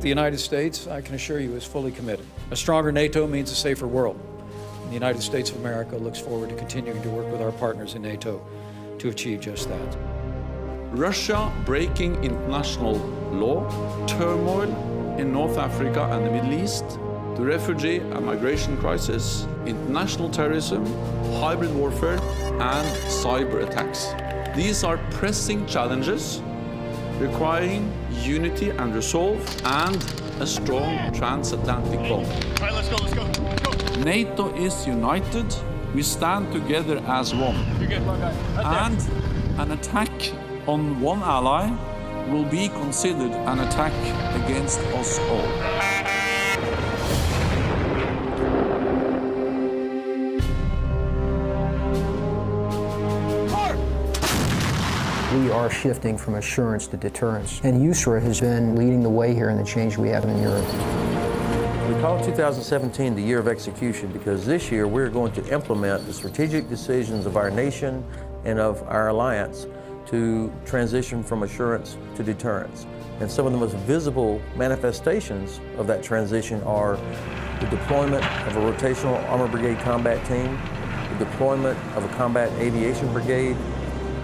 The United States, I can assure you, is fully committed. A stronger NATO means a safer world. And the United States of America looks forward to continuing to work with our partners in NATO to achieve just that. Russia breaking international law, turmoil in North Africa and the Middle East, the refugee and migration crisis, international terrorism, hybrid warfare, and cyber attacks. These are pressing challenges requiring unity and resolve and a strong transatlantic bond. All right, let's go. NATO is united. We stand together as one. You're good, my guy. And an attack on one ally will be considered an attack against us all. We are shifting from assurance to deterrence, and USRA has been leading the way here in the change we have in Europe. We call 2017 the year of execution because this year we're going to implement the strategic decisions of our nation and of our alliance to transition from assurance to deterrence. And some of the most visible manifestations of that transition are the deployment of a rotational armor brigade combat team, the deployment of a combat aviation brigade,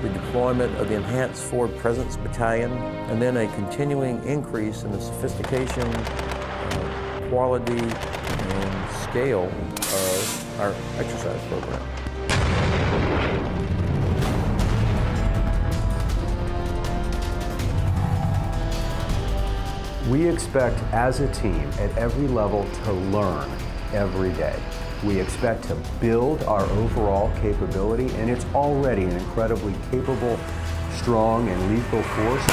the deployment of the Enhanced Forward Presence Battalion, and then a continuing increase in the sophistication, quality, and scale of our exercise program. We expect as a team at every level to learn every day. We expect to build our overall capability, and it's already an incredibly capable, strong, and lethal force.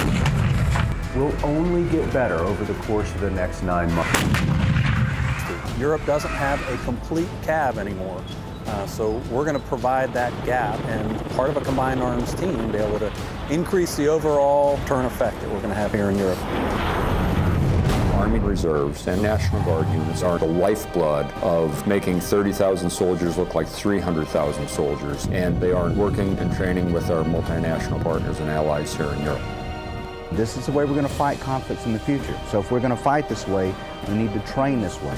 We'll only get better over the course of the next 9 months. Europe doesn't have a complete CAV anymore, so we're going to provide that gap, and part of a combined arms team be able to increase the overall turn effect that we're going to have here in Europe. Army Reserves and National Guard units are the lifeblood of making 30,000 soldiers look like 300,000 soldiers, and they are working and training with our multinational partners and allies here in Europe. This is the way we're going to fight conflicts in the future. So if we're going to fight this way, we need to train this way.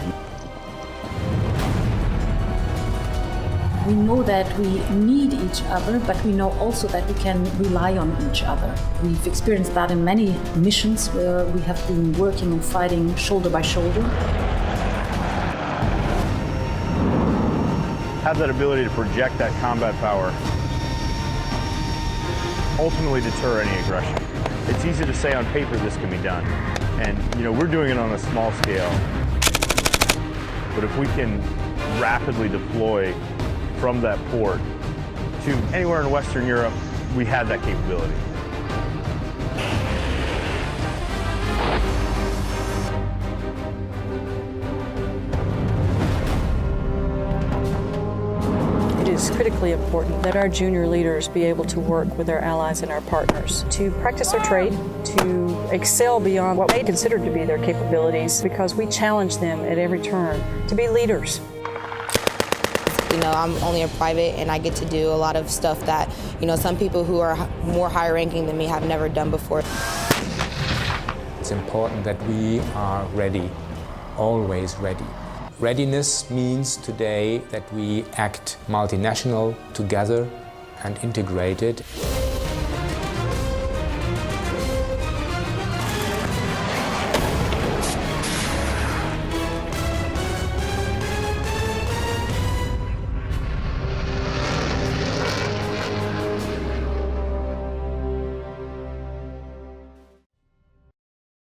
We know that we need each other, but we know also that we can rely on each other. We've experienced that in many missions where we have been working and fighting shoulder by shoulder. Have that ability to project that combat power, ultimately deter any aggression. It's easy to say on paper this can be done, and we're doing it on a small scale. But if we can rapidly deploy from that port to anywhere in Western Europe, we have that capability. It is critically important that our junior leaders be able to work with their allies and our partners to practice their trade, to excel beyond what they consider to be their capabilities, because we challenge them at every turn to be leaders. I'm only a private, and I get to do a lot of stuff that, some people who are more high ranking than me have never done before. It's important that we are ready, always ready. Readiness means today that we act multinational together and integrated.